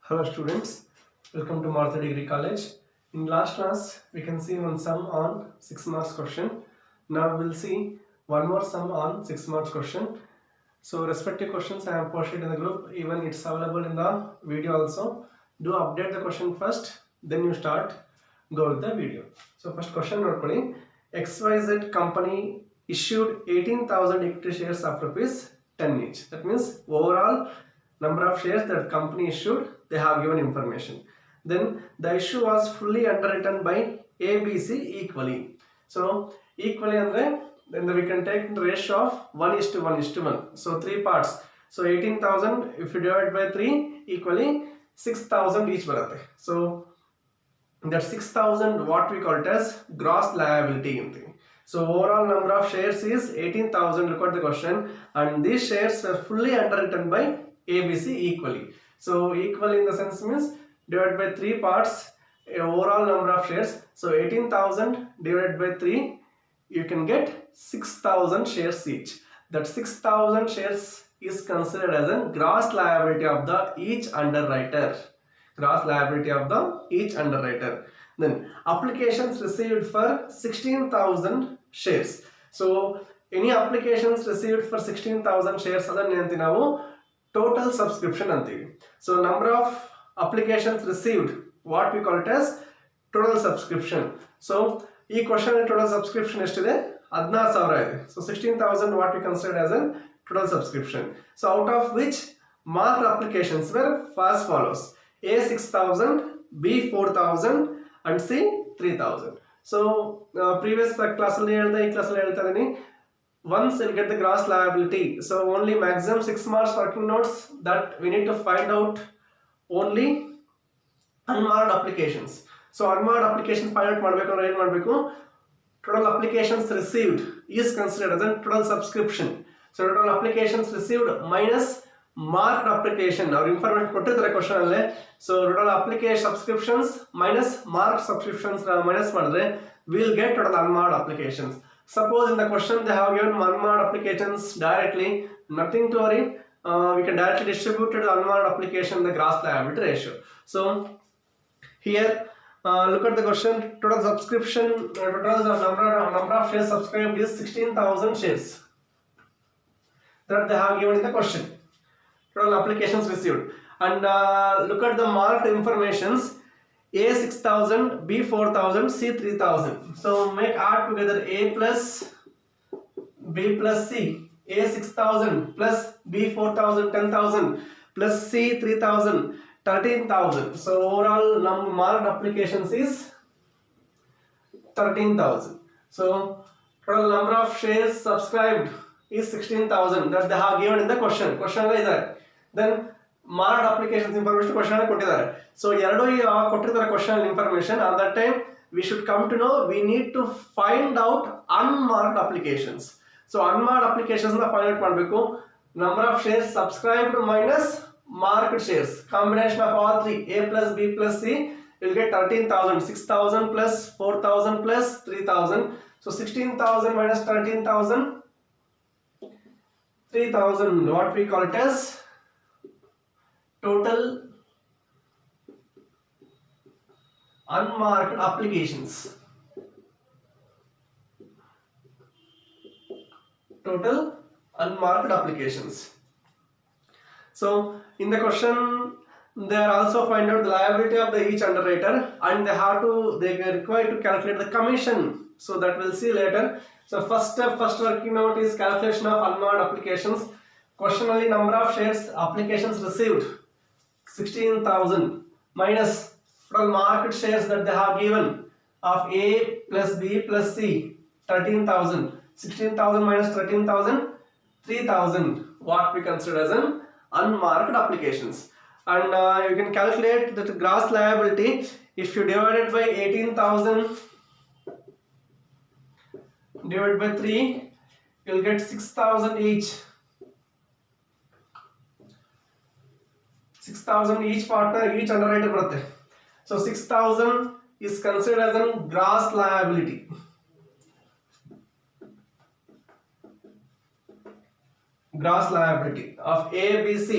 Hello students, welcome to Martha Degree College. In last class, we can see one sum on 6 marks question. Now we'll see one more sum on 6 marks question. So respective questions I have posted in the group, even it's available in the video also. Do update the question first, then you start, go with the video. So first question note, XYZ company issued 18,000 equity shares of rupees 10 each. That means overall number of shares that company issued, they have given information. Then the issue was fully underwritten by ABC equally. So equally andre then we can take the ratio of 1:1:1. So 3 parts. So 18,000 if you divide by 3 equally 6,000 each barate. So that 6,000 what we call it as gross liability in thing. So overall number of shares is 18,000. Look at the question, and these shares were fully underwritten by ABC equally. So equal in the sense means divided by 3 parts, overall number of shares. So 18,000 divided by 3, you can get 6,000 shares each. That 6,000 shares is considered as a gross liability of the each underwriter. Gross liability of the each underwriter. Then applications received for 16,000 shares. So any applications received for 16,000 shares adanni ನಾವು total subscription ಅಂತೀವಿ. So number of applications received, what we call it as total subscription. So ಈ question total subscription ಎಷ್ಟಿದೆ 16,000 ಇದೆ. So 16,000 what we consider as a total subscription. So out of which marked applications were as follows: A 6,000, B 4,000 and C 3,000. So previous class ಅಲ್ಲಿ ಹೇಳಿದೆ, ಈ class ಅಲ್ಲಿ ಹೇಳ್ತಾ ಇದೀನಿ. Once you'll get the gross liability, so only maximum 6 marks working notes that we need to find out only unmarked applications. So unmarked applications find out ಮಾಡಬೇಕಂದ್ರೆ ಏನು ಮಾಡಬೇಕು, total applications received is considered as a total subscription. So total applications received minus marked application, our information ಕೊಟ್ಟಿದ್ದಾರೆ question ಅಲ್ಲೇ. So total application subscriptions minus marked subscriptions minus ಮಾಡಿದ್ರೆ we will get total unmarked applications. Suppose in the question they have given unmarked applications directly, nothing to worry. We can directly distribute to the unmarked application the gross liability ratio. So here look at the question. Total subscription, total number of shares subscribed is 16,000 shares that they have given in the question. Total applications received, and look at the marked informations. A 6,000, B 4,000, C 3,000. So make add together A plus B plus C. A 6,000 plus B 4,000 10,000 plus C 3,000 13,000. So overall marked applications is 13,000. So total number of shares subscribed is 16,000 that they have given in the question. Question is that. Then marked applications information question ಕೊಟ್ಟಿದ್ದಾರೆ. So ಎರಡು ಕೊಟ್ಟಿದ್ದಾರೆ question information. At that time we should come to know we need to find out unmarked applications. So unmarked applications na find out ಮಾಡಬೇಕು. Number of shares subscribed minus marked shares, combination of all three, A plus B plus C, you will get 13,000. 6,000 plus 4,000 plus 3,000. So 16,000 minus 13,000, 3,000, what we call it as total unmarked applications. Total unmarked applications. So in the question they are also find out the liability of the each underwriter, and they are required to calculate the commission. So that we'll see later. So first step, first working out is calculation of unmarked applications. Question only number of shares applications received 16,000 minus total market shares that they have given of A plus B plus C 13,000. 16,000 minus 13,000, 3,000, what we consider as an unmarked applications. And you can calculate that gross liability. If you divide it by 18,000 divided by 3, you will get 6,000 each. 6,000 each partner, each underwriter ಬರುತ್ತೆ. So 6,000 is considered as a gross liability. Gross liability of A, B, C.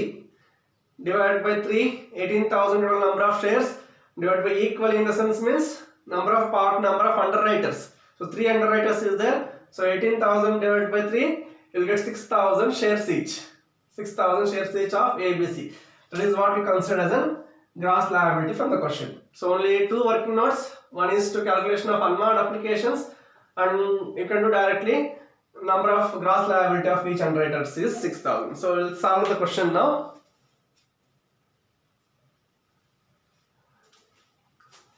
divided by 3, 18,000 total number of shares, divided by equal in the sense means number of underwriters. So 3 underwriters is there. So 18,000 divided by 3, you will get 6,000 shares each. 6,000 shares each of ABC. That is what we consider as a gross liability from the question. So only two working notes. One is to calculation of unmarked applications, and you can do directly number of gross liability of each underwriters is 6,000. So we'll solve the question now.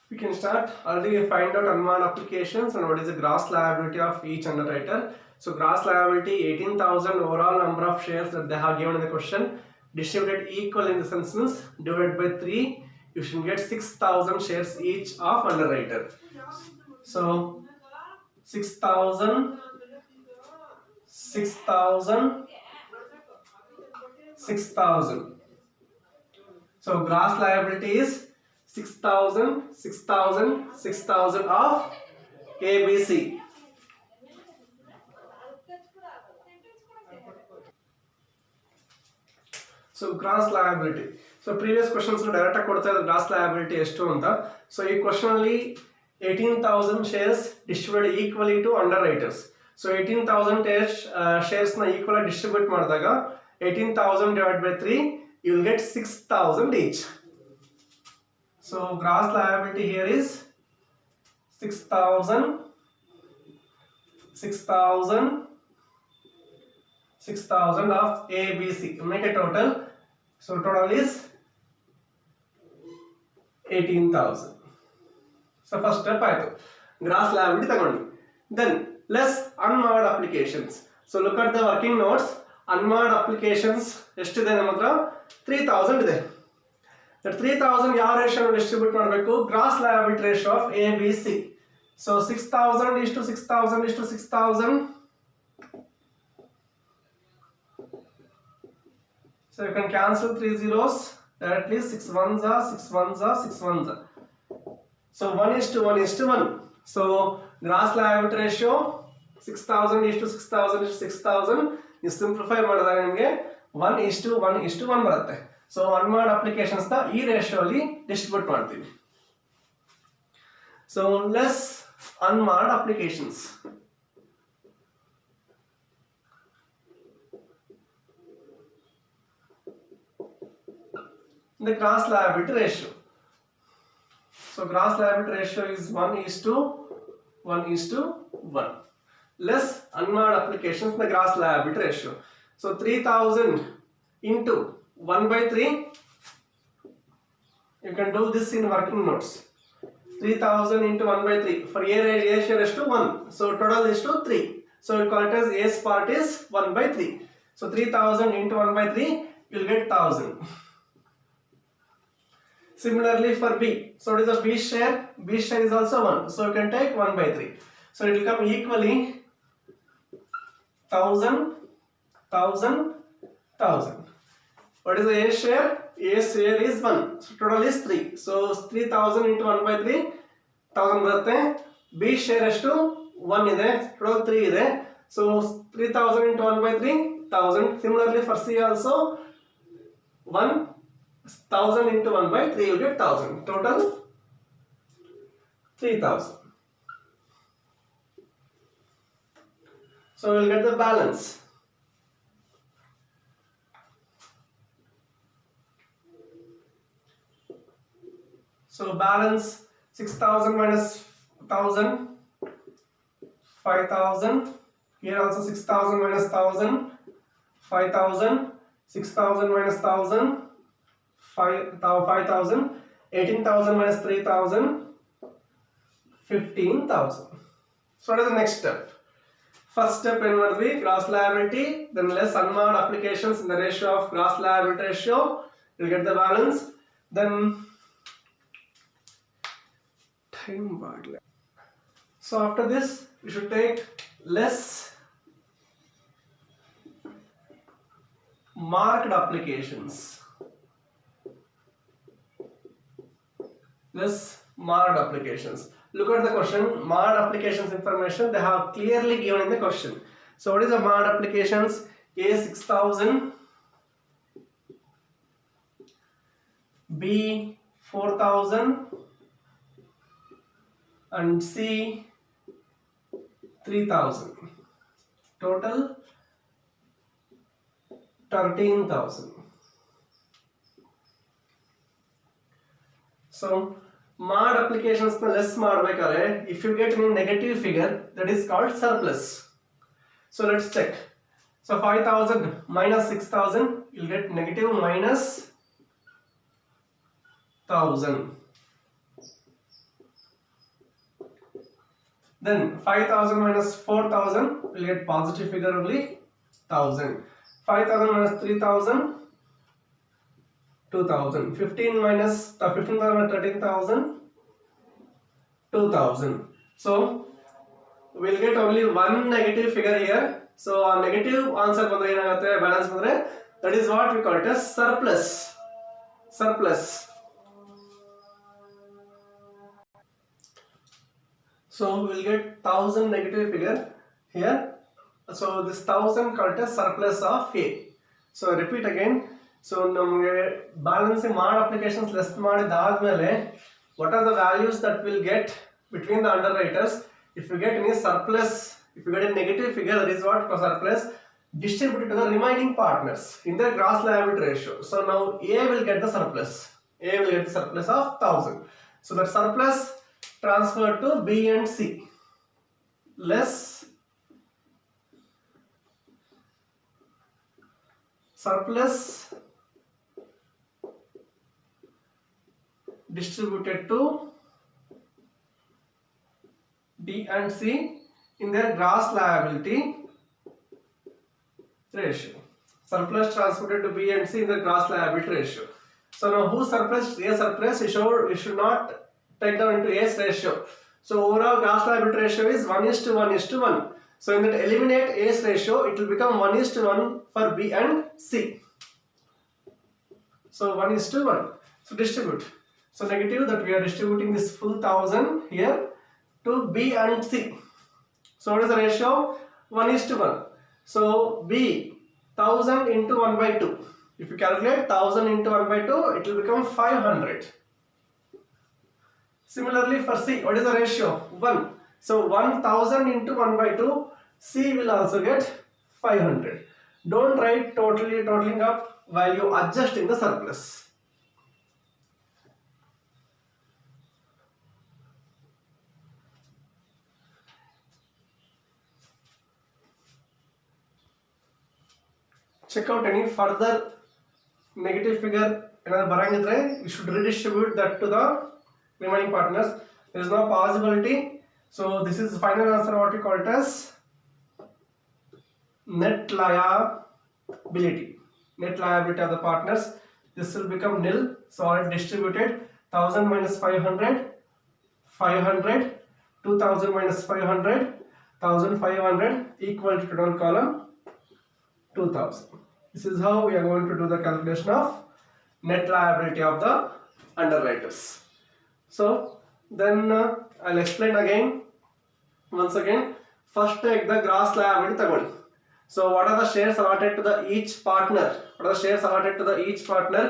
We can start. Already we find out unmarked applications and what is the gross liability of each underwriter. So gross liability 18,000 overall number of shares that they have given in the question, distributed equal in the sense means divided by 3, you should get 6,000 shares each of underwriter. So 6,000, 6,000, 6,000. So gross liability is 6,000, 6,000, 6,000 of ABC. So gross liability. So previous questions direct ಕೊಡ್ತಾ gross liability ಎಷ್ಟು ಅಂತ. So ಈ question ಅಲ್ಲಿ 18,000 shares distributed equally to underwriters. So 18,000 shares na equal distribute ಮಾಡಿದಾಗ 18,000 divided by 3, you will get 6,000 each. So gross liability here is 6,000, 6,000, 6,000 of ABC. Make a total. So total is 18,000. So first step ಆಯ್ತು, gross liability ತಗೊಂಡು. Then less unmarked applications. So look at the working notes. Unmarked applications ಎಷ್ಟಿದೆ ನಮ್ಮ ಹತ್ರ? 3,000 ಇದೆ. That 3,000 ಯಾವ ratio distribute ಮಾಡಬೇಕು? gross liability ratio of ABC. So 6,000 is to 6,000 is to 6,000. So you can cancel 3 zeros directly. 6 ones are 6 ones are 6 ones are. So 1 is to 1 is to 1. So gross liability ratio 6,000 is to 6,000 is to 6,000. You simplify ಮಾಡಿದಾಗ ನಿಮಗೆ 1 is to 1 is to 1 ಬರುತ್ತೆ. So unmarked applications ನ ಈ ratio ಅಲ್ಲಿ distribute ಮಾಡ್ತೀವಿ. So less unmarked applications. The gross liability ratio. So gross liability ratio is 1 is to 1 is to 1. Less unmarked applications, the gross liability ratio. So 3,000 into 1 by 3. You can do this in working notes. 3,000 into 1 by 3. For A share is to 1. So total is to 3. So you call it as A's part is 1 by 3. So 3,000 into 1 by 3, you will get 1,000. Similarly for B. So what is the B share? B share is also 1. So you can take 1 by 3. So it will come equally 1,000, 1,000, 1,000. What is the A share? A share is 1. So total is 3. So 3,000 into 1 by 3, 1,000 ಬರುತ್ತೆ. B share ಎಷ್ಟು 1 ಇದೆ. Total 3 ಇದೆ. So 3,000 into 1 by 3, 1,000. Similarly for C also 1,000 into 1 by 3, you get 1,000. Total 3,000. So we will get the balance. So balance 6,000 minus 1,000, 5,000. Here also 6,000 minus 1,000, 5,000. 6,000 minus 1,000, 5,000. 18,000 minus 3,000, 15,000. So what is the next step? First step in what we gross liability, then less unmarked applications in the ratio of gross liability ratio, you'll get the balance. Then time bar. So after this, you should take less marked applications. Less marked applications. Look at the question. Marked applications information they have clearly given in the question. So what is the marked applications? A 6,000, B 4,000 and C 3,000. Total 13,000. So mod applications less ಮಾಡಬೇಕಾದ್ರೆ if you get any negative figure, that is called surplus. So let's check. So 5,000 minus 6,000, you'll get negative minus 1,000. Then 5,000 minus 4,000, we'll get positive figure only 1,000. 5,000 minus 3,000, 2,000. 15 minus 15,000 minus 13,000, 2,000. So we'll get only one negative figure here. So our negative answer ಬಂದ್ರೆ ಏನಾಗುತ್ತೆ, balance ಬಂದ್ರೆ, that is what we call it as surplus. Surplus. So we'll get 1,000 negative figure here. So this 1,000 called as surplus of A. So repeat again. So ನಮಗೆ balancing mod applications less ಮಾಡಿದಾದ್ಮೇಲೆ what are the values that we'll get between the underwriters? If you get any surplus, if you get a negative figure, that is what for surplus, distributed to the remaining partners in their gross liability ratio. So now A will get the surplus. A will get the surplus of 1,000. So that surplus transferred to B and C. Less surplus distributed to D and C in their gross liability ratio. Surplus transferred to B and C in the gross liability ratio. So now whose surplus? A surplus, we should not take down into A's ratio. So overall gross liability ratio is 1:1:1. So in that eliminate A's ratio, it will become 1:1 for B and C. So 1:1. So distribute. So negative, that we are distributing this full 1,000 here to B and C. So what is the ratio? 1:1. So B 1,000 into 1/2. If you calculate 1,000 into 1/2, it will become 500. Similarly for C, what is the ratio? 1. So 1,000 into 1/2, C will also get 500. Don't write totaling up while you adjusting the surplus. Check out any further negative figure ಏನಾದ್ರು ಬರಂಗಿದ್ರೆ, you should redistribute that to the remaining partners. There is no possibility. So this is the final answer, what we call it as net liability. Net liability of the partners. This will become nil. So already distributed. 1,000 minus 500, 500, 2,000 minus 500, 1,500 equal to total column 2,000. This is how we are going to do the calculation of net liability of the underwriters. So then I'll explain again. Once again, first take the gross liability ತಗೊಳ್ಳಿ. So what are the shares allotted to the each partner? What are the shares allotted to the each partner?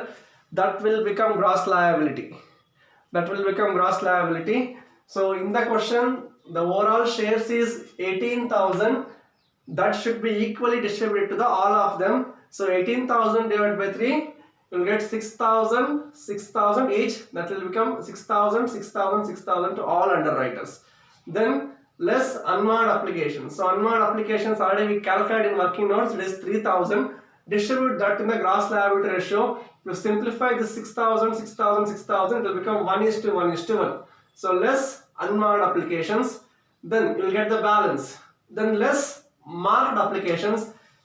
That will become gross liability. That will become gross liability. So in the question, the overall shares is 18,000. That should be equally distributed to the all of them. So 18,000 divided by 3, you will get 6,000, 6,000 each. That will become 6,000, 6,000, 6,000 to all underwriters. Then less unmod applications. So unmod applications already we calculated in working notes. It is 3,000. Distribute that in the gross liability ratio. You simplify the 6,000, 6,000, 6,000. It will become 1:1:1. So less unmod applications. Then you will get the balance. Then less marked applications.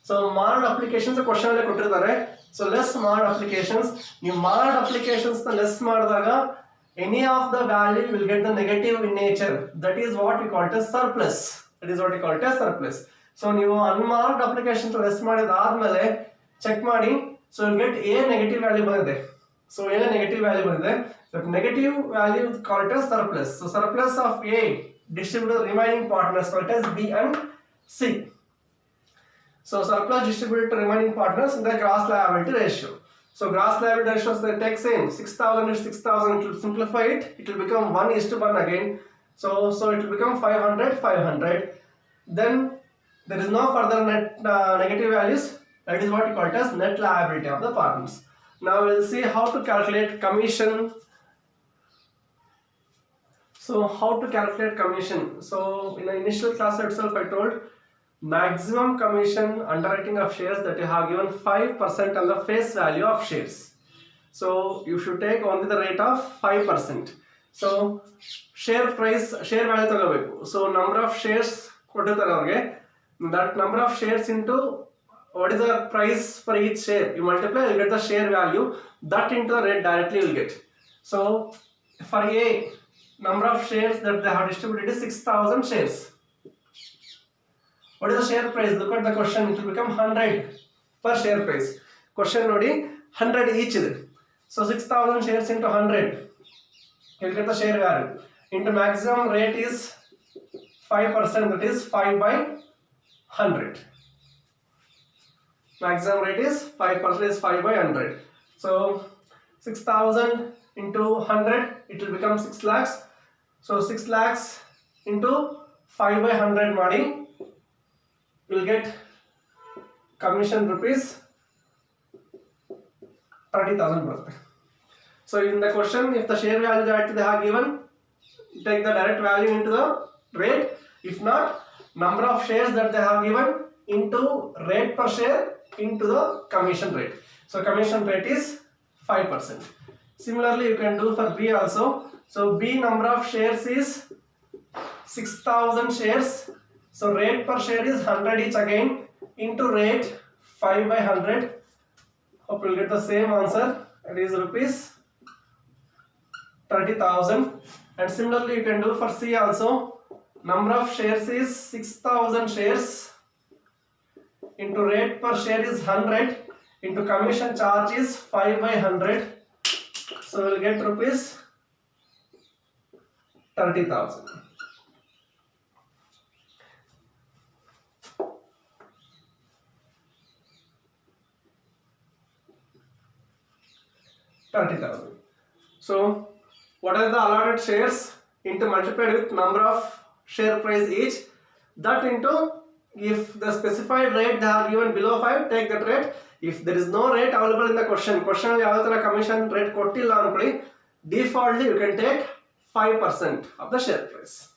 So marked applications question alle ಕೊಟ್ಟಿದ್ದಾರೆ. So less marked applications. ನೀವು marked applications ನ less ಮಾಡಿದಾಗ any of the value will get the negative in nature. That is what we call it as surplus. That is what we call it as surplus. So ನೀವು unmarked applications less ಮಾಡಿದಾದ್ಮೇಲೆ check ಮಾಡಿ. So you get a negative value ಬಂದಿದೆ. So a negative value ಬಂದಿದೆ. That negative value is called as surplus. So surplus of A distributed to remaining partners called as B and C. So surplus distributed to remaining partners in the gross liability ratio. So gross liability ratios they take same 6,000 is 6,000. It will simplify it. It will become 1:1 again. So it will become 500 500. Then there is no further net negative values. That is what we call it as net liability of the partners. Now we'll see how to calculate commission. So how to calculate commission? So in the initial class itself I told maximum commission underwriting of shares that you have given 5% on the face value of shares. So you should take only the rate of 5%. So share price, share value ತಗೋಬೇಕು. So number of shares ಕೊಟ್ಟಿರ್ತಾರೆ ಅವ್ರಿಗೆ. That number of shares into what is the price for each share? You multiply, you get the share value. That into the rate directly you will get. So for A, number of shares that they have distributed is 6,000 shares. What is the share price? Look at the question. It will become 100 per share price. Question nodi 100 each is. So 6,000 shares into 100. You will get the share value. Into maximum rate is 5%. That is 5 by 100. Maximum rate is 5%. Is 5 by 100. So 6,000 into 100. It will become 6 lakhs. So 6 lakhs into 5 by 100 madi. Will get commission rupees 30,000. So in the question, if the share value that they have given, take the direct value into the rate. If not, number of shares that they have given into rate per share into the commission rate. So commission rate is 5%. Similarly, you can do for B also. So B number of shares is 6,000 shares. So rate per share is 100 each again into rate 5 by 100. Hope you'll get the same answer. It is rupees 30,000. And similarly you can do for C also. Number of shares is 6,000 shares into rate per share is 100 into commission charge is 5 by 100. So we'll get rupees 30,000. So what are the allotted shares into multiplied with number of share price each, that into if the specified rate they are given below 5, take that rate. If there is no rate available in the question ಯಾವತರ commission rate ಕೊಟ್ಟಿಲ್ಲ ಅನ್ಕೊಳ್ಳಿ, defaultly you can take 5% of the share price.